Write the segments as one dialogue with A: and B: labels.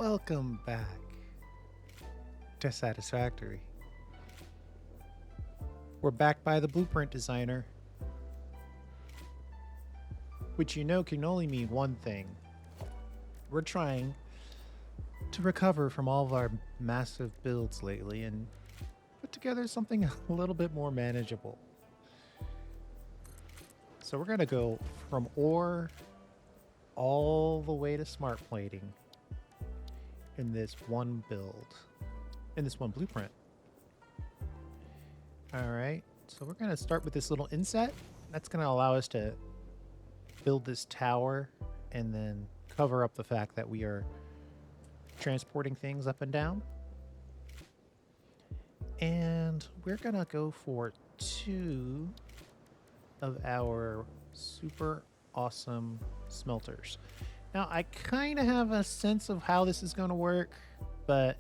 A: Welcome back to Satisfactory. We're backed by the blueprint designer, which you know can only mean one thing. We're trying to recover from all of our massive builds lately and put together something a little bit more manageable. So we're going to go from ore all the way to smart plating in this one build, in this one blueprint. All right, so we're going to start with this little inset. That's going to allow us to build this tower and then cover up the fact that we are transporting things up and down. And we're going to go for 2 of our super awesome smelters. Now, I kind of have a sense of how this is going to work, but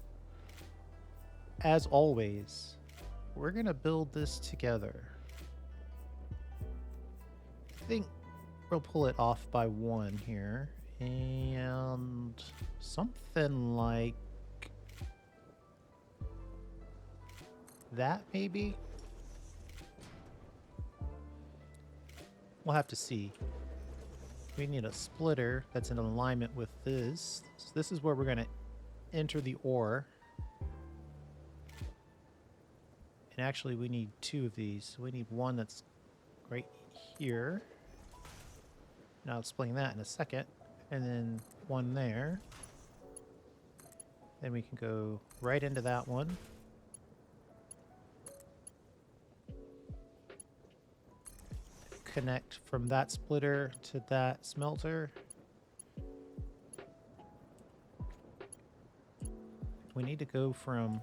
A: as always, we're going to build this together. I think we'll pull it off by 1 here, and something like that, maybe? We'll have to see. We need a splitter that's in alignment with this. So this is where we're going to enter the ore. And actually, we need 2 of these. So we need one that's right here. And I'll explain that in a second. And then one there. Then we can go right into that one. Connect from that splitter to that smelter. We need to go from...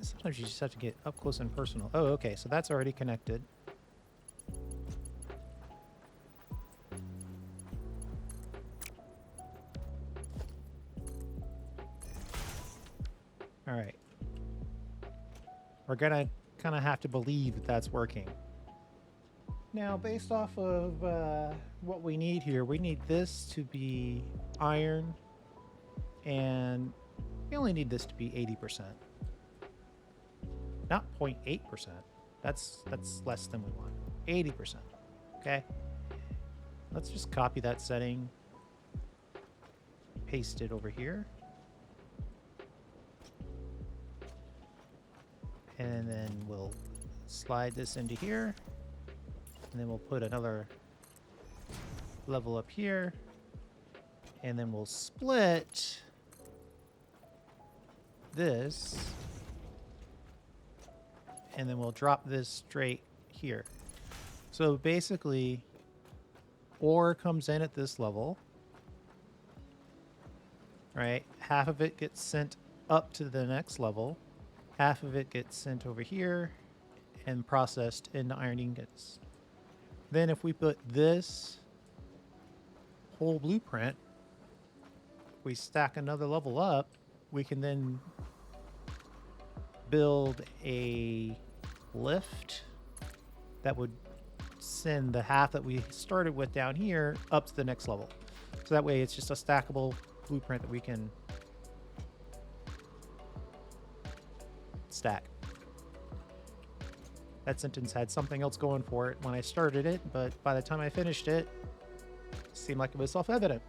A: Sometimes you just have to get up close and personal. Oh, okay, so that's already connected. All right. We're gonna kind of have to believe that that's working. Now, based off of what we need here, we need this to be iron, and we only need this to be 80%. Not 0.8%. That's less than we want. 80%. Okay? Let's just copy that setting, paste it over here. And then we'll slide this into here. And then we'll put another level up here. And then we'll split this. And then we'll drop this straight here. So basically, ore comes in at this level. Right? Half of it gets sent up to the next level. Half of it gets sent over here and processed into iron ingots. Then if we put this whole blueprint, we stack another level up, we can then build a lift that would send the half that we started with down here up to the next level. So that way it's just a stackable blueprint that we can stack. That sentence had something else going for it when I started it, but by the time I finished it, it seemed like it was self-evident.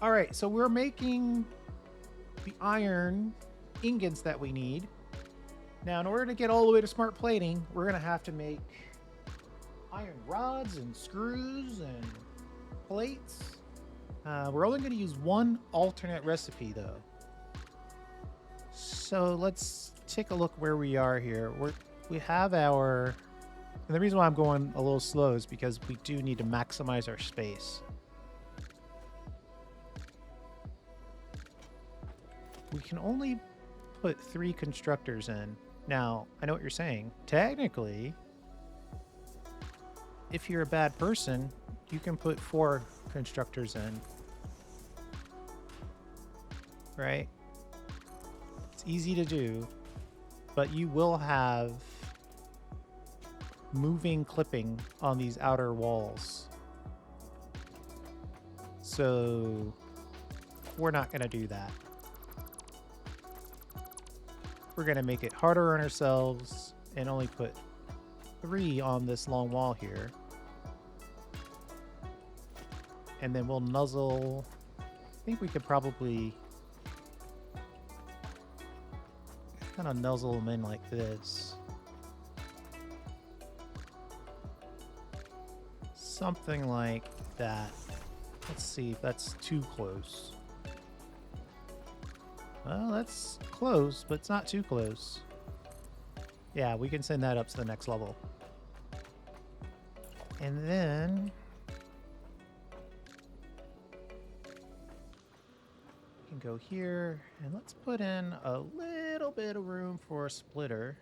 A: All right, so we're making the iron ingots that we need. Now, in order to get all the way to smart plating, we're going to have to make iron rods and screws and plates. We're only going to use one alternate recipe, though. So let's take a look where we are here. We have our... And the reason why I'm going a little slow is because we do need to maximize our space. We can only put 3 constructors in. Now, I know what you're saying. Technically, if you're a bad person, you can put 4 constructors in. Right? It's easy to do, but you will have moving clipping on these outer walls. So we're not going to do that. We're going to make it harder on ourselves and only put 3 on this long wall here. And then we'll nuzzle. I think we could probably kind of nuzzle them in like this. Something like that. Let's see if that's too close. Well, that's close, but it's not too close. Yeah, we can send that up to the next level. And then we can go here and let's put in a little bit of room for a splitter.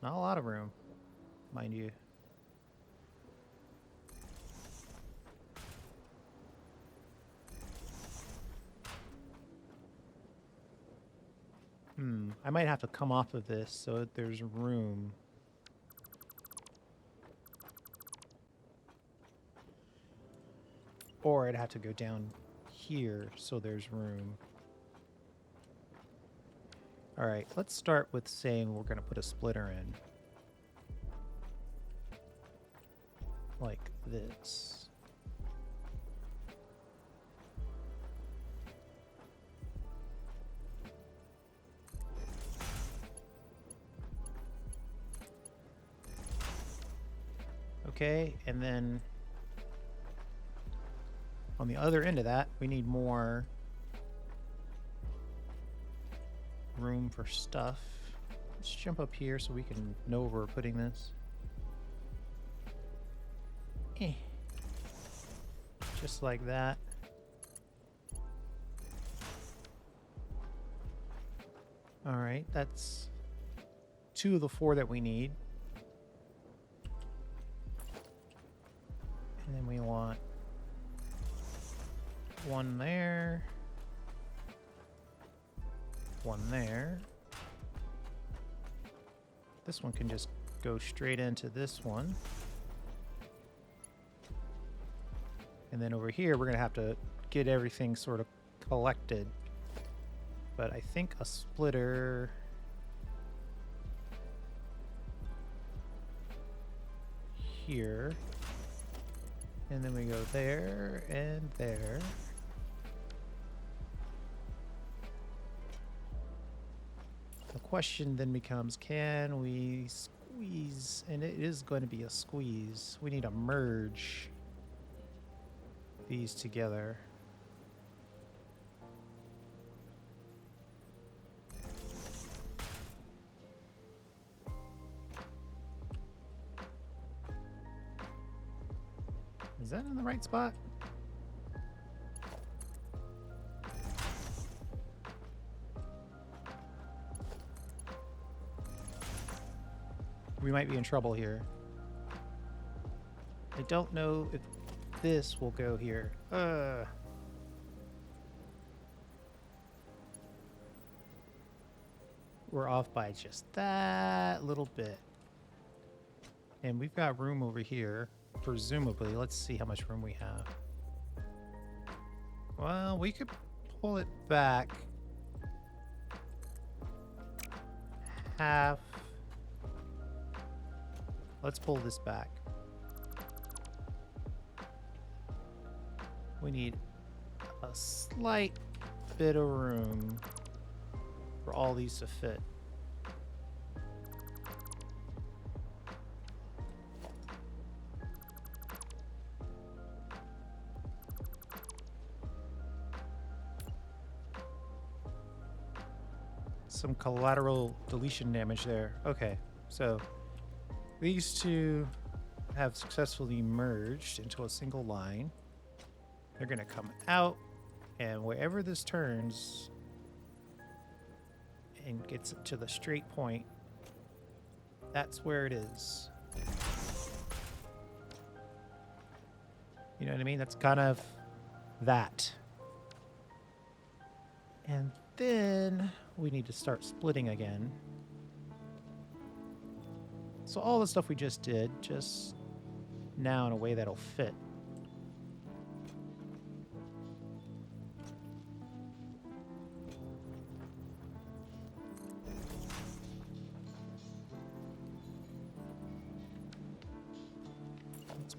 A: Not a lot of room, mind you. I might have to come off of this so that there's room. Or I'd have to go down here so there's room. All right, let's start with saying we're going to put a splitter in. Like this. Okay, and then on the other end of that, we need more room for stuff. Let's jump up here so we can know where we're putting this. Just like that. All right, that's 2 of the 4 that we need. And then we want 1 there, 1 there. This one can just go straight into this one. And then over here, we're going to have to get everything sort of collected. But I think a splitter here. And then we go there and there. The question then becomes, can we squeeze? And it is going to be a squeeze. We need to merge these together. Is that in the right spot? We might be in trouble here. I don't know if this will go here. We're off by just that little bit. And we've got room over here. Presumably, let's see how much room we have. Well, we could pull it back half. Let's pull this back. We need a slight bit of room for all these to fit. Some collateral deletion damage there. Okay, so these 2 have successfully merged into a single line. They're going to come out, and wherever this turns and gets to the straight point, that's where it is. You know what I mean? That's kind of that. And then we need to start splitting again. So all the stuff we just did, just now in a way that'll fit.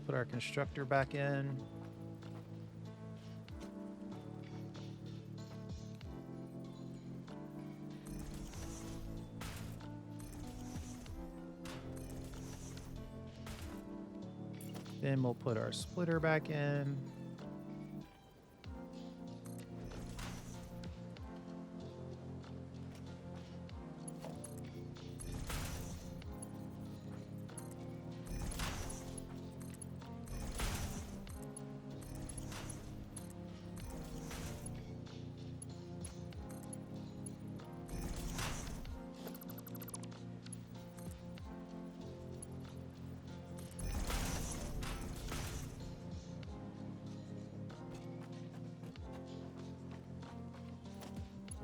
A: put our constructor back in. Then we'll put our splitter back in.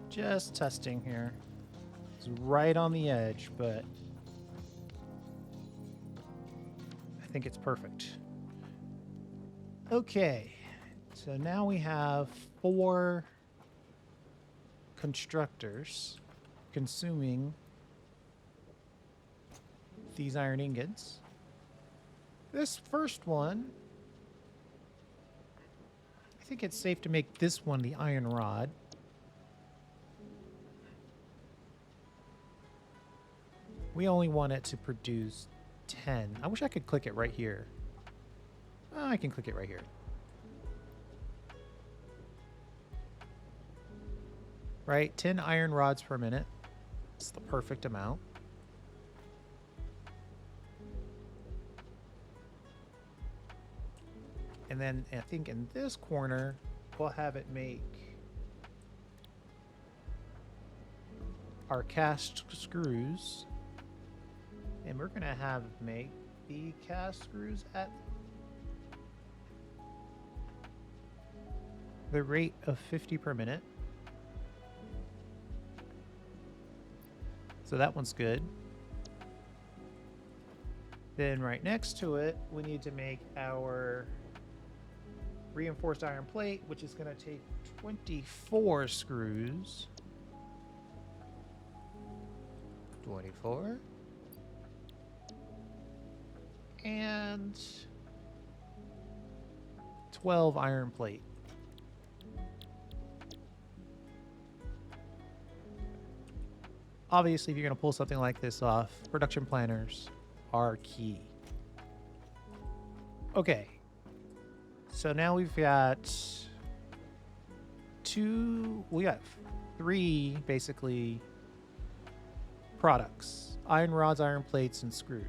A: Just testing here. It's right on the edge, but I think it's perfect. Okay, so now we have 4 constructors consuming these iron ingots. This first one, I think it's safe to make this one the iron rod. We only want it to produce 10. I wish I could click it right here. Oh, I can click it right here. Right, 10 iron rods per minute. It's the perfect amount. And then I think in this corner, we'll have it make our cast screws. And we're going to have it make the cast screws at the rate of 50 per minute. So that one's good. Then right next to it, we need to make our reinforced iron plate, which is going to take 24 screws. 24. And 12 iron plate. Obviously, if you're going to pull something like this off, production planners are key. Okay. So now we've got 3 basically products. Iron rods, iron plates, and screws.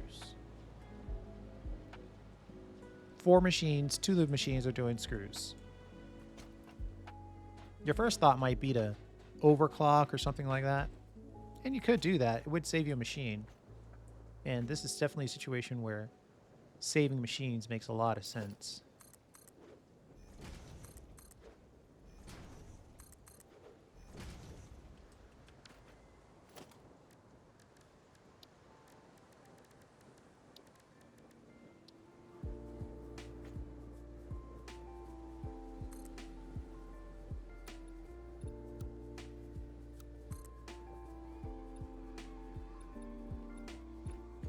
A: 4 machines, 2 of the machines are doing screws. Your first thought might be to overclock or something like that. And you could do that. It would save you a machine. And this is definitely a situation where saving machines makes a lot of sense.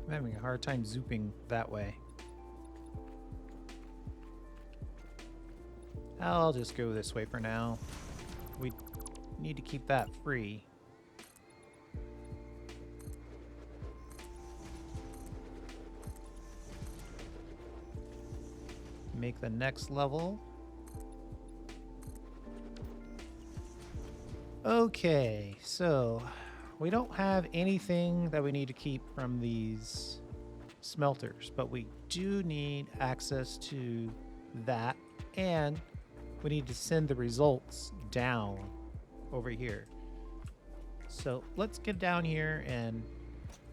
A: I'm having a hard time zooping that way. I'll just go this way for now. We need to keep that free. Make the next level. Okay, so we don't have anything that we need to keep from these smelters, but we do need access to that, and we need to send the results down over here. So let's get down here and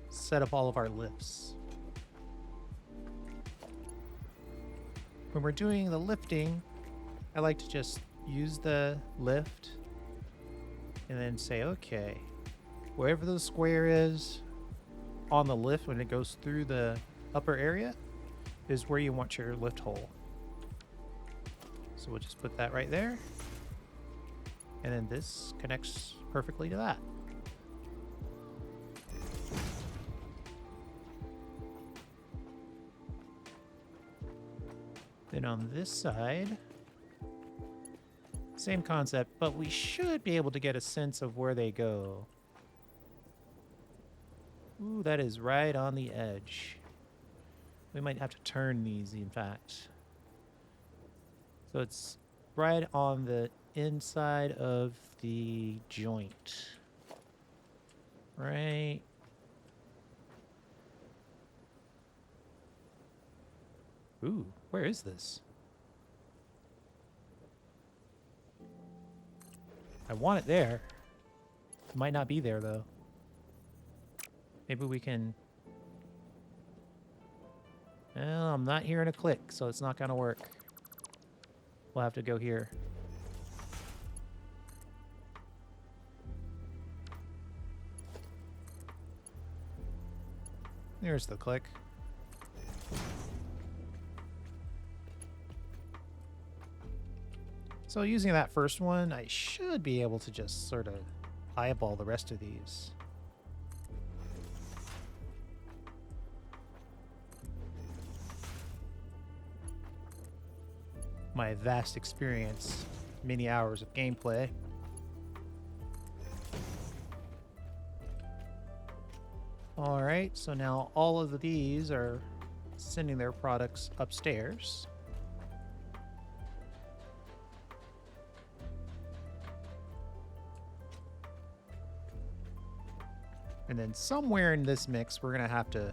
A: set up all of our lifts. When we're doing the lifting, I like to just use the lift and then say, okay, wherever the square is on the lift when it goes through the upper area is where you want your lift hole. So we'll just put that right there. And then this connects perfectly to that. Then on this side, same concept, but we should be able to get a sense of where they go. Ooh, that is right on the edge. We might have to turn these, in fact. So it's right on the inside of the joint. Right. Ooh, where is this? I want it there. It might not be there, though. Maybe we can... Well, I'm not hearing a click, so it's not going to work. We'll have to go here. There's the click. So using that first one, I should be able to just sort of eyeball the rest of these. My vast experience, many hours of gameplay. All right, so now all of these are sending their products upstairs. And then somewhere in this mix, we're going to have to...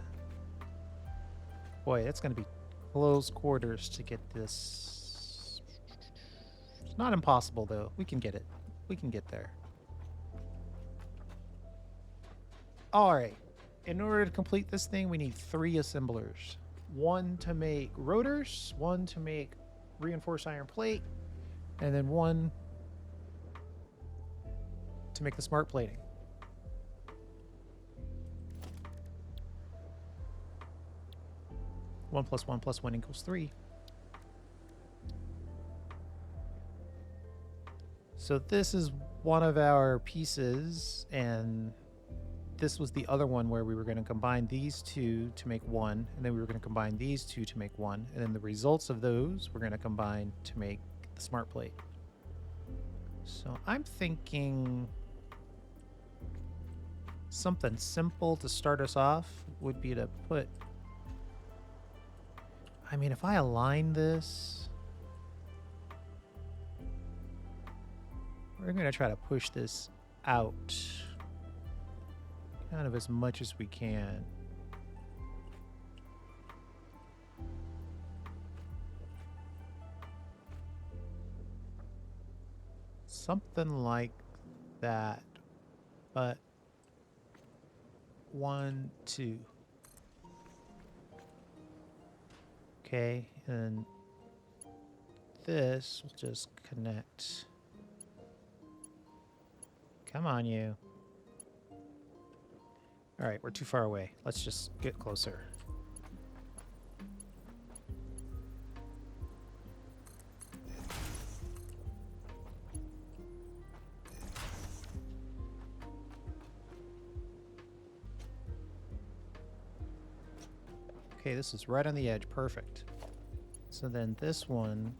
A: Boy, it's going to be close quarters to get this. It's not impossible, though. We can get it. We can get there. All right. In order to complete this thing, we need 3 assemblers. 1 to make rotors, 1 to make reinforced iron plate, and then 1 to make the smart plating. One plus 1 plus 1 equals 3. So this is one of our pieces, and this was the other one where we were going to combine these 2 to make 1, and then we were going to combine these 2 to make 1, and then the results of those we're going to combine to make the smart plate. So I'm thinking something simple to start us off would be to put... I mean, if I align this, we're going to try to push this out kind of as much as we can. Something like that, but 1, 2. Okay, and this will just connect. Come on, you. All right, we're too far away. Let's just get closer. Okay, this is right on the edge. Perfect. So then this one,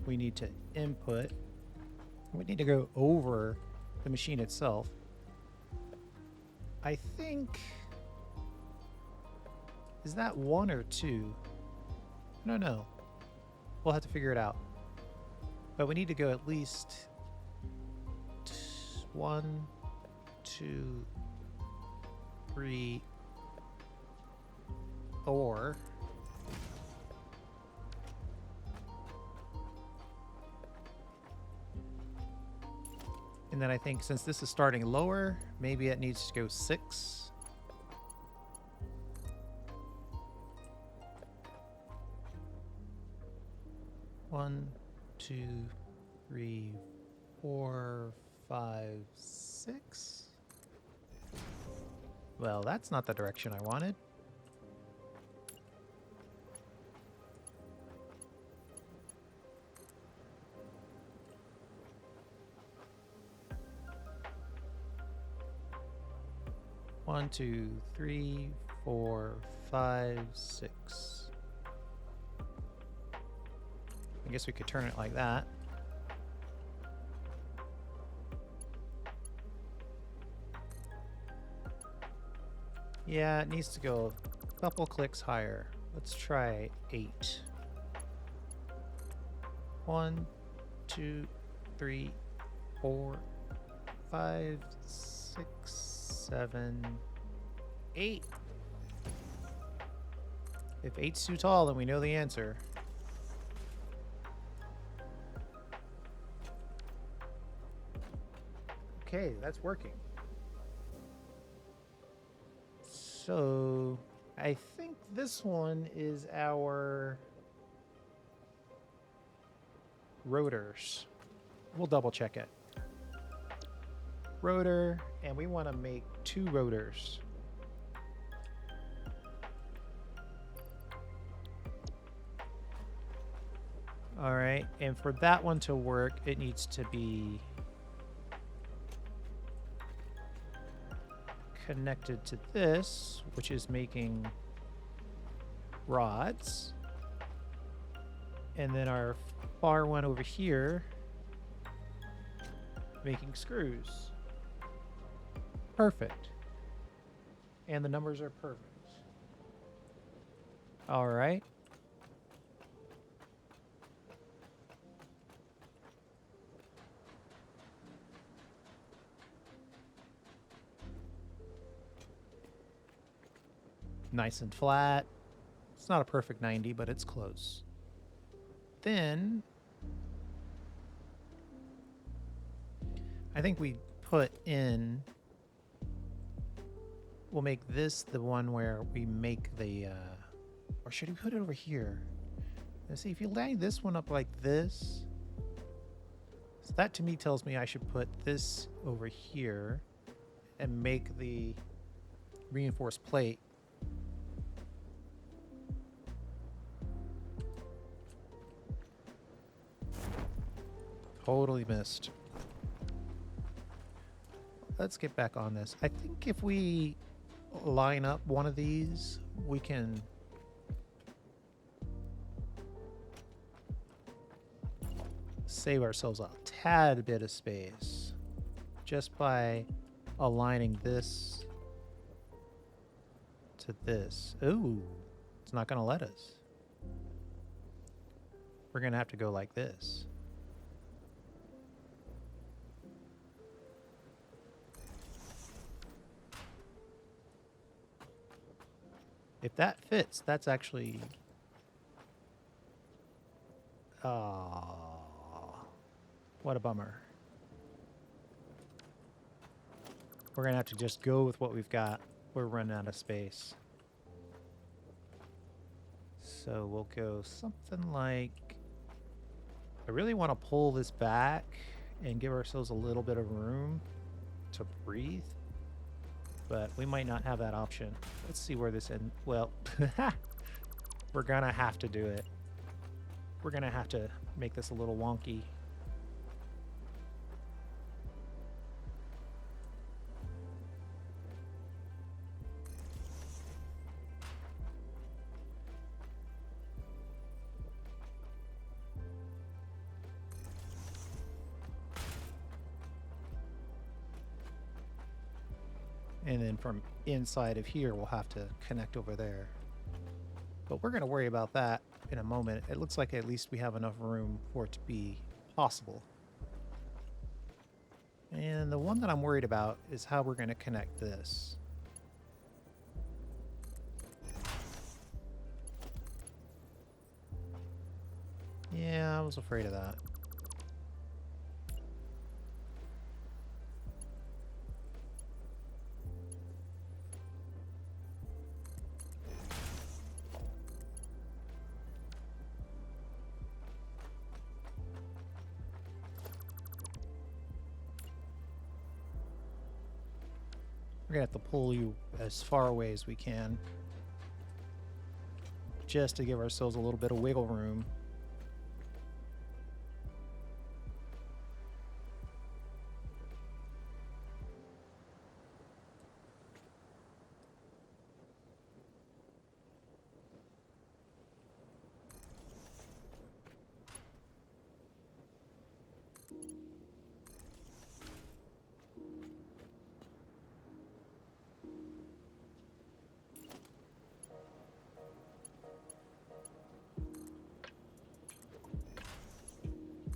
A: we need to input. We need to go over the machine itself. I think... Is that 1 or 2? I don't know. We'll have to figure it out. But we need to go at least 1, 2, 3, 4. And then I think since this is starting lower, maybe it needs to go 6. One, 2, 3, 4, 5, 6. Well, that's not the direction I wanted. One, 2, 3, 4, 5, 6. I guess we could turn it like that. Yeah, it needs to go a couple clicks higher. Let's try 8. 1, 2, 3, 4, 5, 6, 7, 8. If 8's too tall, then we know the answer. Okay, that's working. So I think this one is our rotors. We'll double check it. Rotor, and we want to make 2 rotors. All right, and for that one to work, it needs to be connected to this, which is making rods. And then our far one over here making screws. Perfect. And the numbers are perfect. All right. Nice and flat. It's not a perfect 90, but it's close. Then I think we put in, we'll make this the one where we make the, or should we put it over here? Let's see, if you line this one up like this, so that to me tells me I should put this over here and make the reinforced plate. Totally missed. Let's get back on this. I think if we line up one of these, we can save ourselves a tad bit of space just by aligning this to this. Ooh, it's not going to let us. We're going to have to go like this. If that fits, that's actually... Oh, what a bummer. We're going to have to just go with what we've got. We're running out of space. So we'll go something like... I really want to pull this back and give ourselves a little bit of room to breathe. But we might not have that option. Let's see where this ends. Well, we're going to have to do it. We're going to have to make this a little wonky. And then from inside of here, we'll have to connect over there. But we're going to worry about that in a moment. It looks like at least we have enough room for it to be possible. And the one that I'm worried about is how we're going to connect this. Yeah, I was afraid of that. We're going to have to pull you as far away as we can, just to give ourselves a little bit of wiggle room.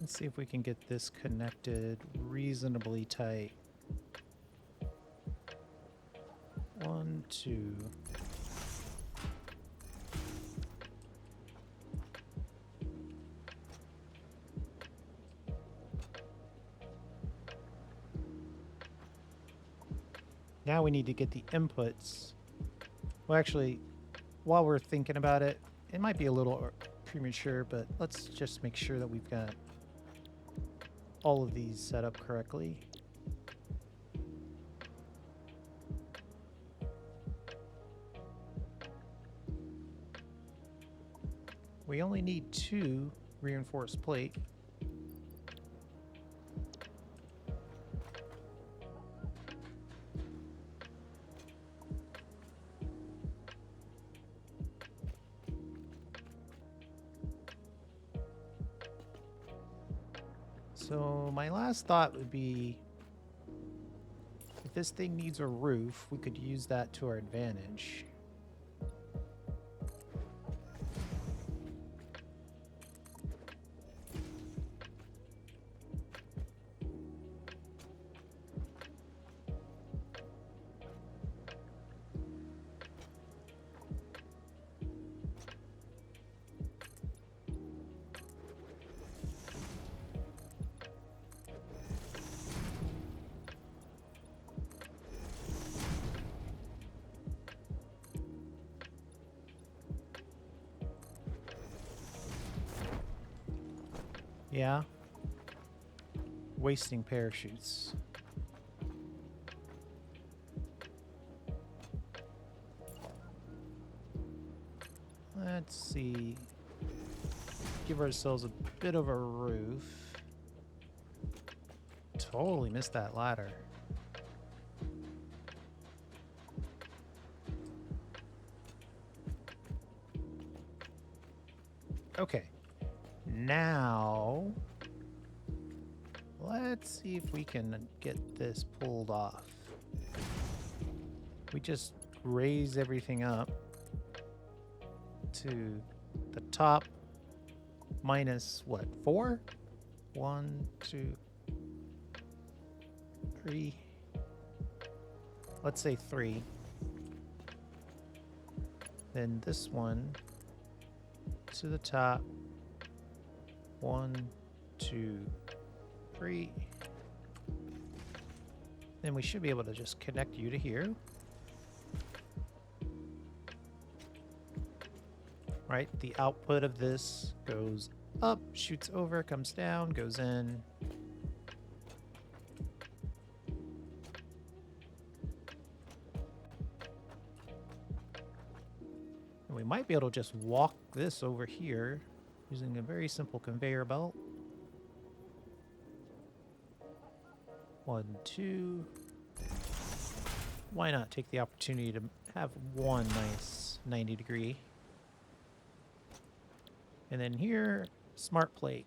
A: Let's see if we can get this connected reasonably tight. 1, 2. Now we need to get the inputs. Well, actually, while we're thinking about it, it might be a little premature, but let's just make sure that we've got all of these set up correctly. We only need 2 reinforced plate. So my last thought would be, if this thing needs a roof, we could use that to our advantage. Yeah. Wasting parachutes. Let's see. Give ourselves a bit of a roof. Totally missed that ladder. Okay. Now, let's see if we can get this pulled off. We just raise everything up to the top minus what, 4? 1, 2, 3. Let's say 3. Then this one to the top. 1, 2, 3. Then we should be able to just connect you to here. Right, the output of this goes up, shoots over, comes down, goes in. And we might be able to just walk this over here using a very simple conveyor belt. 1, 2. Why not take the opportunity to have one nice 90-degree? And then here, smart plate.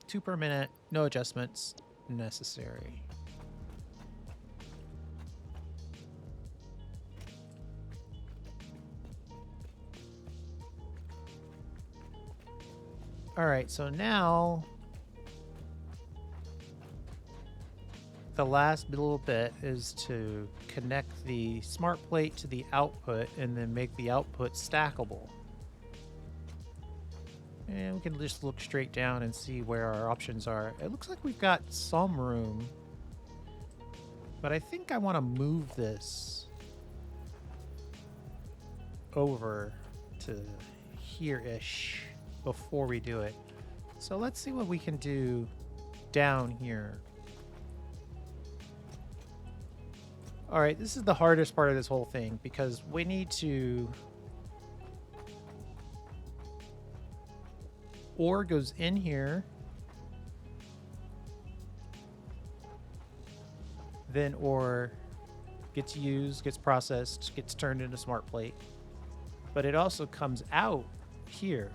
A: 2 per minute, no adjustments necessary. All right, so now the last little bit is to connect the smart plate to the output and then make the output stackable. And we can just look straight down and see where our options are. It looks like we've got some room, but I think I want to move this over to here-ish before we do it. So let's see what we can do down here. All right, this is the hardest part of this whole thing because we need to... Ore goes in here. Then ore gets used, gets processed, gets turned into smart plate. But it also comes out here.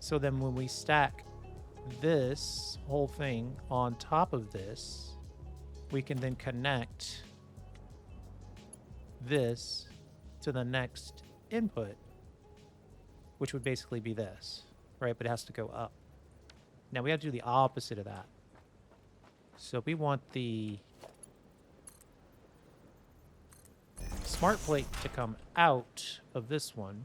A: So then when we stack this whole thing on top of this, we can then connect this to the next input, which would basically be this. right? But it has to go up. Now we have to do the opposite of that. So we want the smart plate to come out of this one.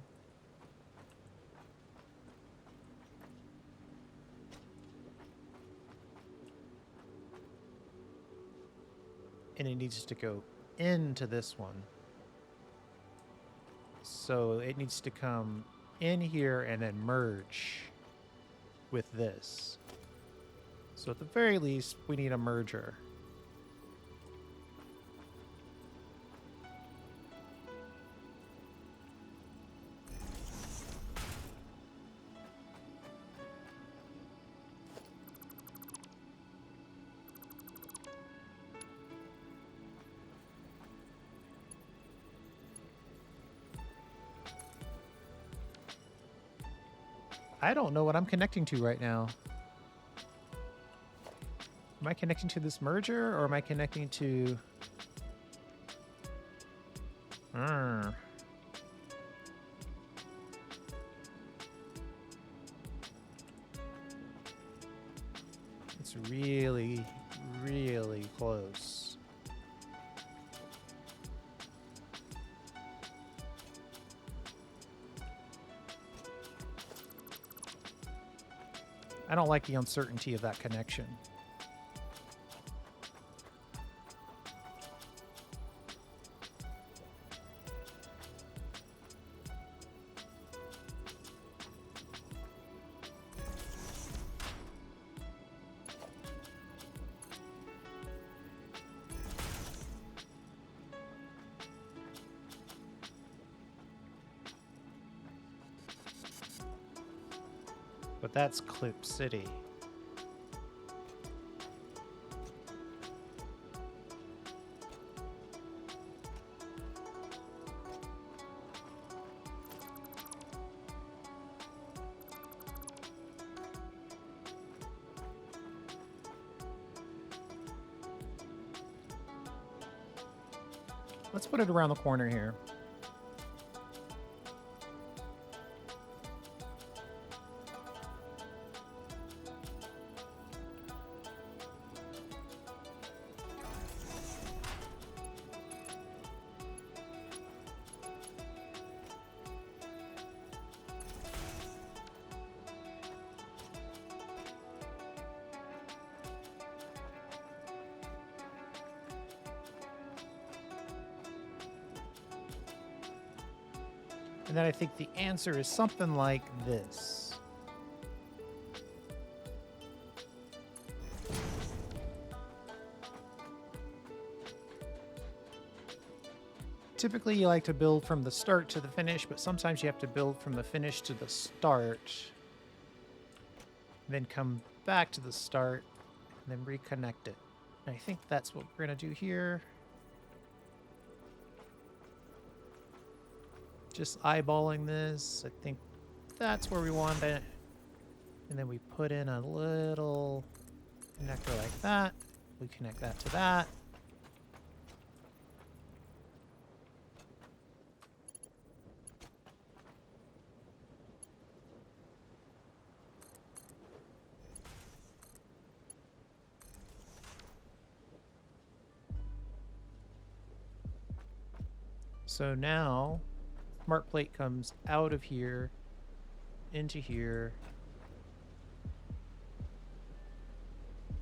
A: And it needs to go into this one. So it needs to come in here and then merge with this. So at the very least, we need a merger. I don't know what I'm connecting to right now. Am I connecting to this merger, or am I connecting to... It's really, really close. I don't like the uncertainty of that connection. But that's Clip City. Let's put it around the corner here. And then I think the answer is something like this. Typically, you like to build from the start to the finish, but sometimes you have to build from the finish to the start, then come back to the start, and then reconnect it. And I think that's what we're going to do here. Just eyeballing this, I think that's where we want it. And then we put in a little connector like that. We connect that to that. So now smart plate comes out of here into here,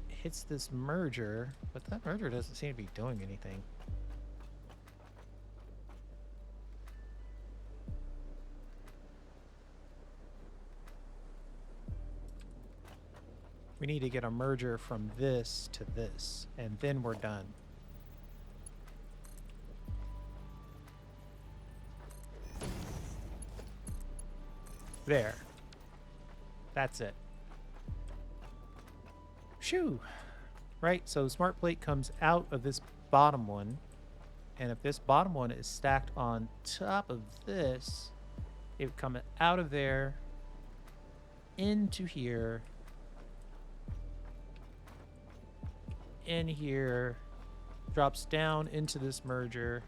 A: hits this merger, but that merger doesn't seem to be doing anything. We need to get a merger from this to this, and then we're done. There. That's it. Shoo! Right, so smart plate comes out of this bottom one, and if this bottom one is stacked on top of this, it would come out of there into here, in here, drops down into this merger,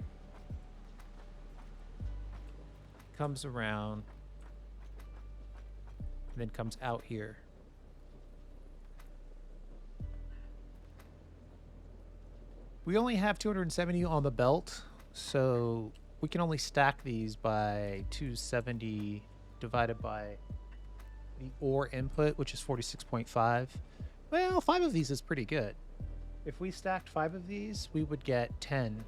A: comes around, and then comes out here. We only have 270 on the belt, so we can only stack these by 270 divided by the ore input, which is 46.5. Well, 5 of these is pretty good. If we stacked 5 of these, we would get 10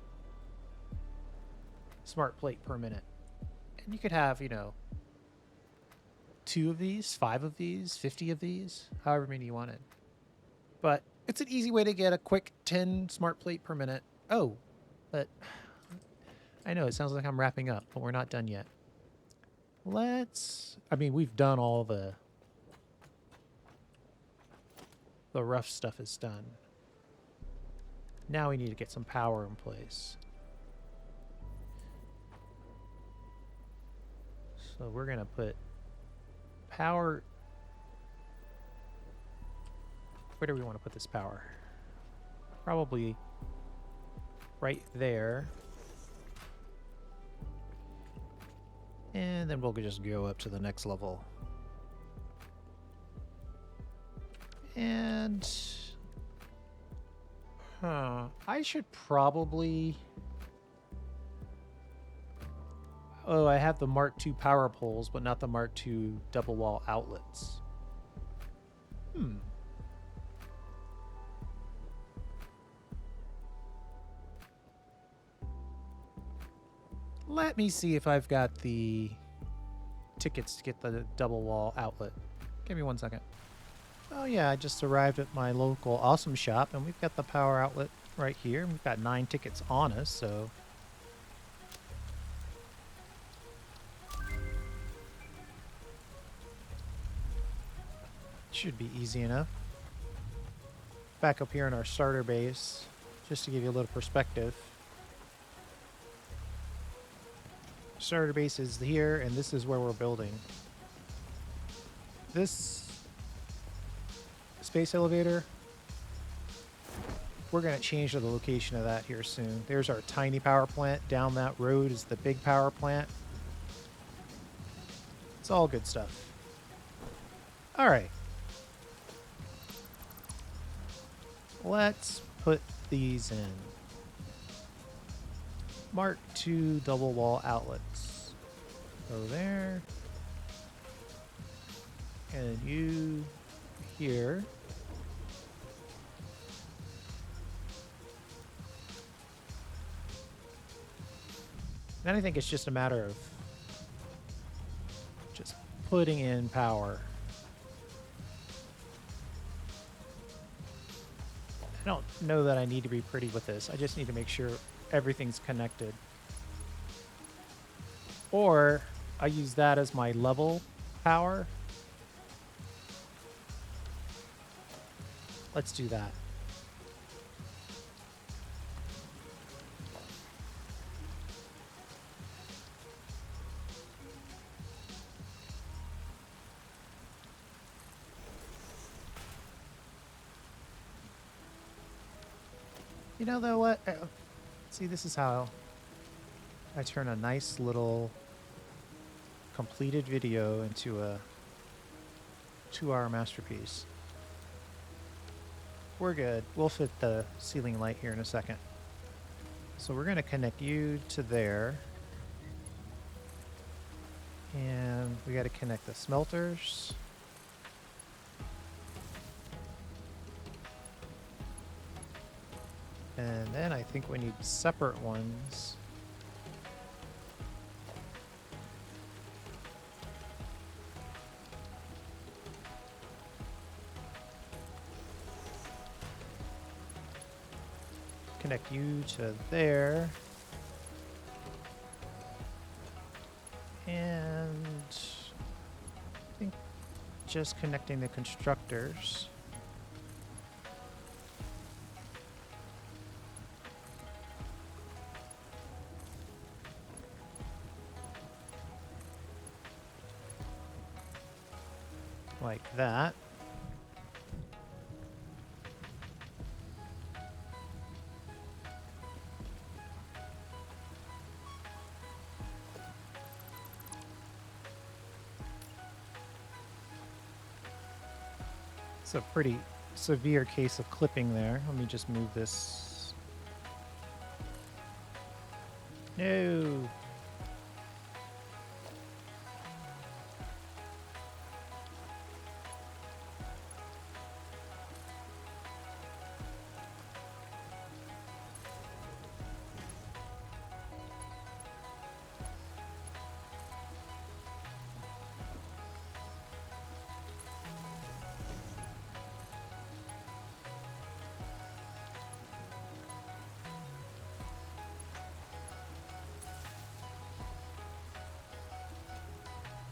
A: smart plate per minute. And you could have, you know, 2 of these, 5 of these, 50 of these, however many you wanted. But it's an easy way to get a quick 10 smart plate per minute. Oh, but I know it sounds like I'm wrapping up, but we're not done yet. We've done all the rough stuff is done. Now we need to get some power in place. So we're going to put power. Where do we want to put this power? Probably right there. And then we'll just go up to the next level. And I should probably... Oh, I have the Mark II power poles, but not the Mark II double wall outlets. Let me see if I've got the tickets to get the double wall outlet. Give me 1 second. Oh yeah, I just arrived at my local awesome shop, and we've got the power outlet right here. We've got 9 tickets on us, so... Should be easy enough. Back up here in our starter base, just to give you a little perspective. Starter base is here, and this is where we're building. This space elevator, we're going to change to the location of that here soon. There's our tiny power plant. Down that road is the big power plant. It's all good stuff. All right. Let's put these in. Mark II double wall outlets. Go there. And you here. Then I think it's just a matter of just putting in power. I don't know that I need to be pretty with this. I just need to make sure everything's connected. Or I use that as my level power. Let's do that. You know, though, what? See, this is how I turn a nice little completed video into a 2-hour masterpiece. We're good. We'll fit the ceiling light here in a second. So we're going to connect you to there. And we got to connect the smelters. And then I think we need separate ones. Connect you to there. And I think just connecting the constructors. Like that. It's a pretty severe case of clipping there. Let me just move this. No.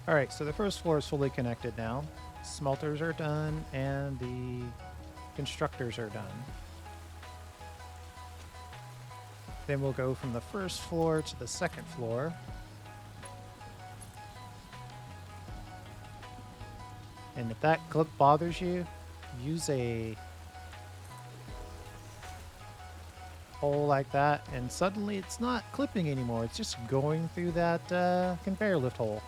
A: All right, so the first floor is fully connected now. Smelters are done and the constructors are done. Then we'll go from the first floor to the second floor. And if that clip bothers you, use a hole like that, and suddenly it's not clipping anymore. It's just going through that conveyor lift hole.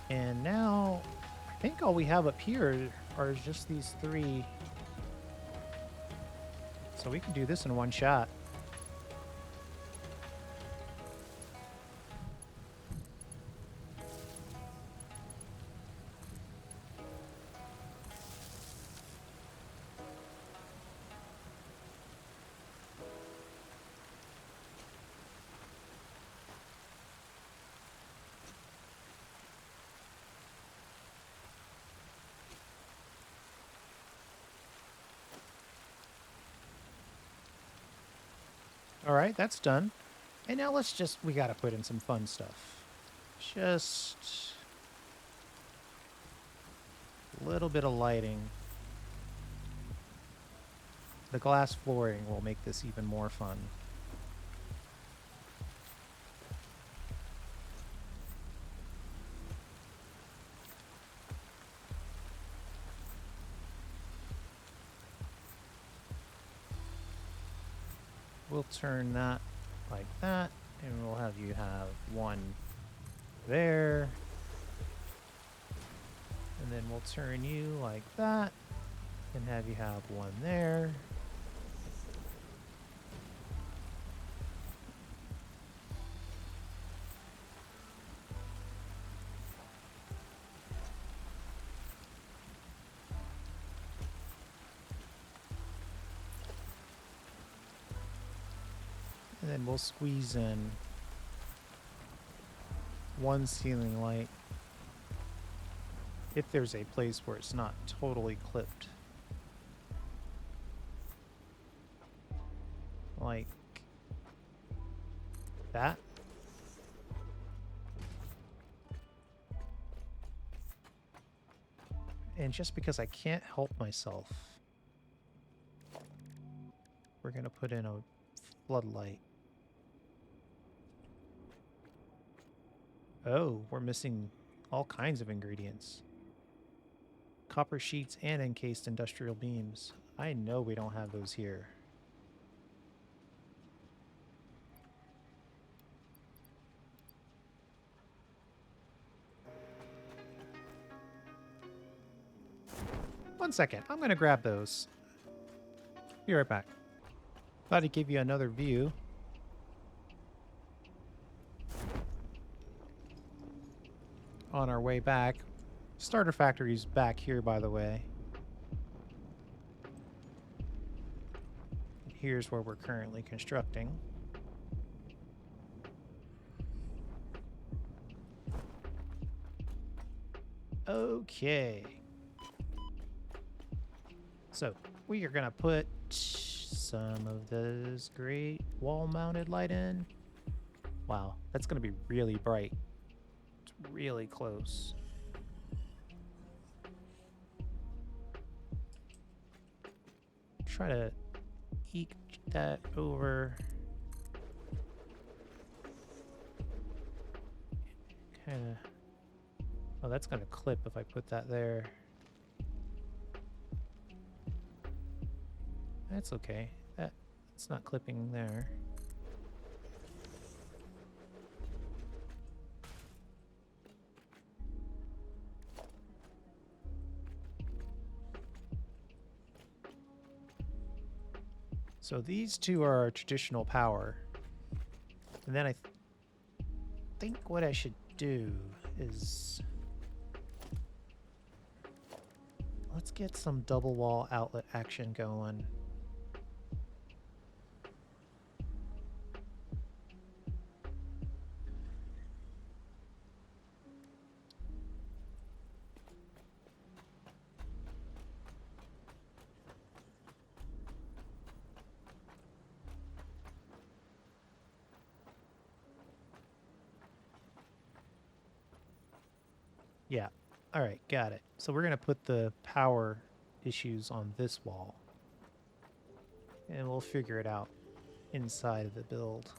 A: And now, I think all we have up here are just these three. So we can do this in one shot. All right, that's done. And now we got to put in some fun stuff. Just a little bit of lighting. The glass flooring will make this even more fun. We'll turn that like that, and we'll have you have one there. And then we'll turn you like that, and have you have one there. And then we'll squeeze in one ceiling light if there's a place where it's not totally clipped. Like that. And just because I can't help myself, we're going to put in a floodlight. Oh, we're missing all kinds of ingredients. Copper sheets and encased industrial beams. I know we don't have those here. One second, I'm going to grab those. Be right back. Thought I'd give you another view. On our way back. Starter factory's back here, by the way. Here's where we're currently constructing. Okay. So, we are going to put some of this great wall-mounted light in. Wow, that's going to be really bright. It's really close. Try to eke that over. Kind of. Oh, that's going to clip if I put that there. That's okay. It's not clipping there. So these two are our traditional power. And then I think what I should do is... let's get some double wall outlet action going. Yeah. All right, got it. So we're going to put the power issues on this wall. And we'll figure it out inside of the build.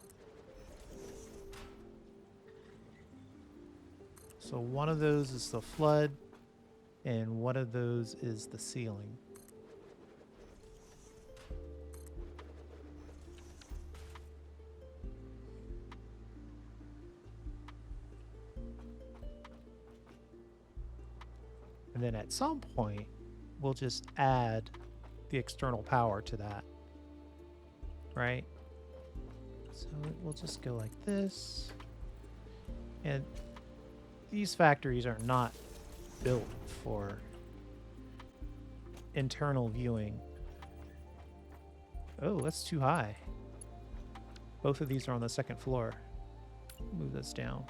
A: So one of those is the flood, and one of those is the ceiling. And then at some point, we'll just add the external power to that, right? So we'll just go like this. And these factories are not built for internal viewing. Oh, that's too high. Both of these are on the second floor. Move this down.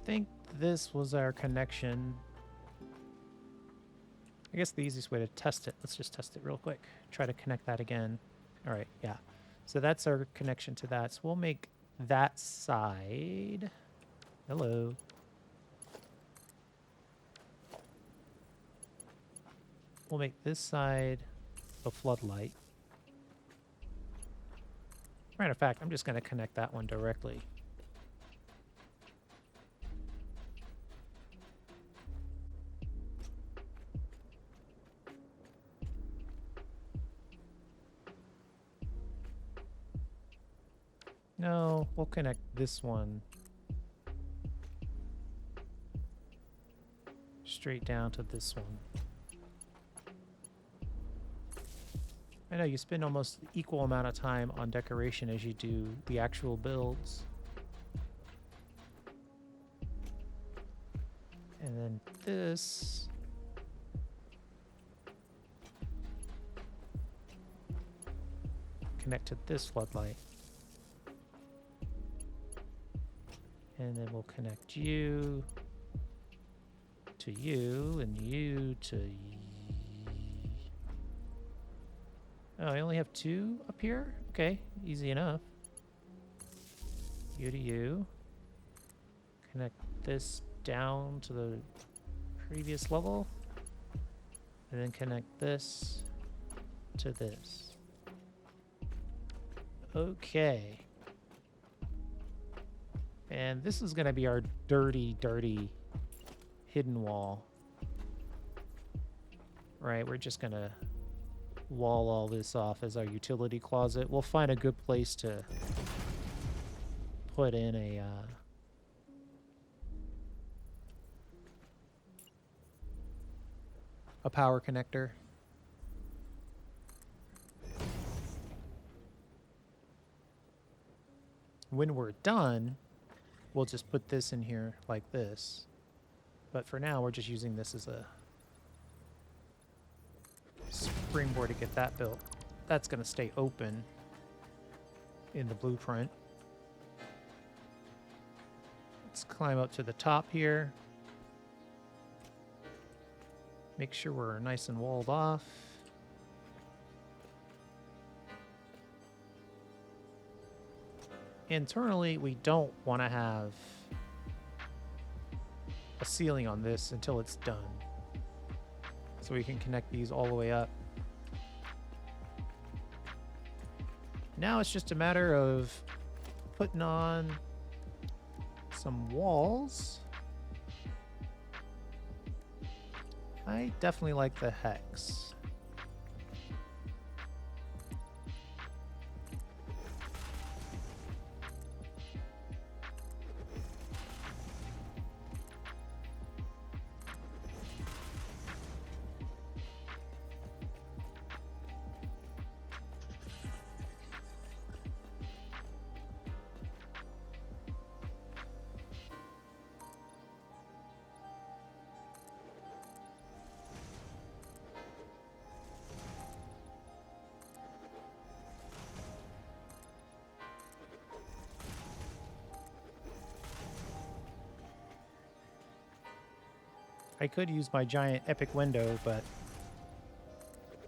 A: I think this was our connection. I guess the easiest way to test it, let's just test it real quick. Try to connect that again. All right, yeah. So that's our connection to that. So we'll make that side. Hello. We'll make this side a floodlight. Matter of fact, I'm just going to connect that one directly. No, we'll connect this one straight down to this one. I know you spend almost equal amount of time on decoration as you do the actual builds. And then this... connect to this floodlight. And then we'll connect you to you and you to... Oh, I only have two up here? Okay, easy enough. You to you. Connect this down to the previous level. And then connect this to this. Okay. And this is going to be our dirty, dirty hidden wall. Right, we're just going to wall all this off as our utility closet. We'll find a good place to put in a power connector. When we're done, we'll just put this in here like this. But for now, we're just using this as a springboard to get that built. That's going to stay open in the blueprint. Let's climb up to the top here. Make sure we're nice and walled off. internally, we don't want to have a ceiling on this until it's done. So we can connect these all the way up. Now it's just a matter of putting on some walls. I definitely like the hex. I could use my giant epic window, but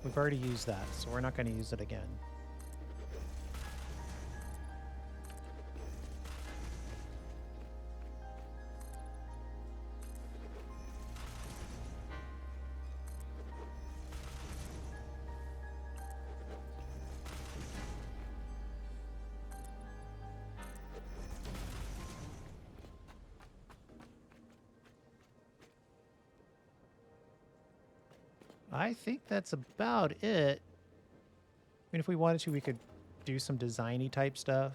A: we've already used that, so we're not going to use it again. I think that's about it. I mean, if we wanted to, we could do some designy type stuff.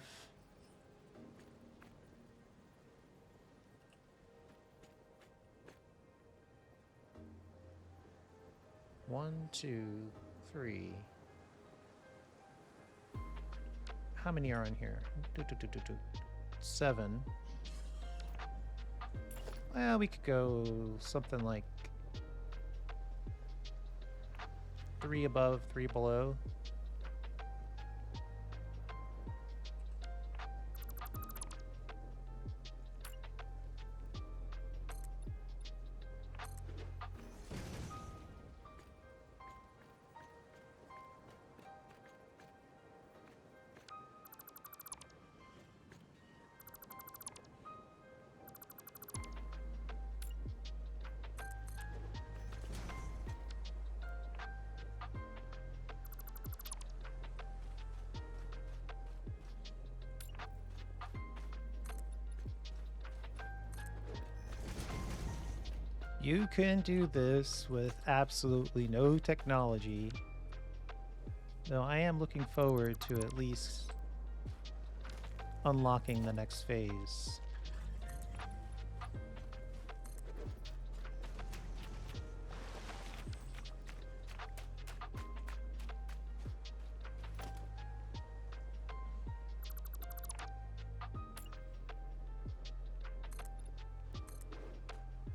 A: One, two, three. How many are on here? 7. Well, we could go something like 3 above, 3 below. You can do this with absolutely no technology. Though I am looking forward to at least unlocking the next phase.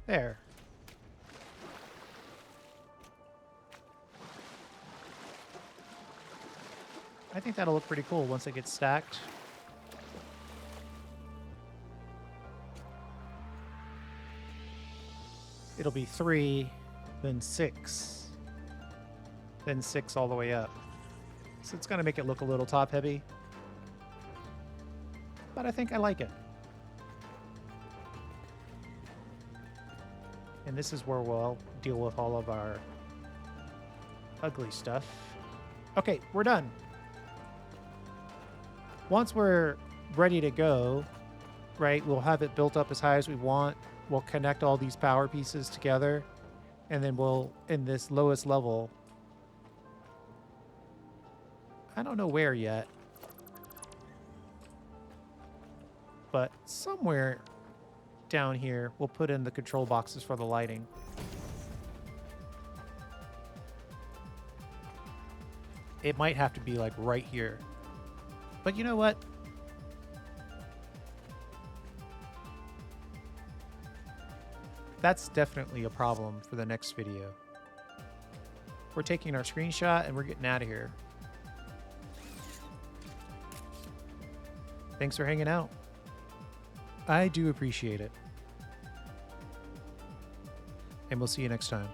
A: There. I think that'll look pretty cool once it gets stacked. It'll be 3, then 6, then 6 all the way up. So it's going to make it look a little top heavy. But I think I like it. And this is where we'll deal with all of our ugly stuff. Okay, we're done. Once we're ready to go, right, we'll have it built up as high as we want. We'll connect all these power pieces together, and then we'll, in this lowest level, I don't know where yet, but somewhere down here, we'll put in the control boxes for the lighting. It might have to be like right here. But you know what? That's definitely a problem for the next video. We're taking our screenshot and we're getting out of here. Thanks for hanging out. I do appreciate it. And we'll see you next time.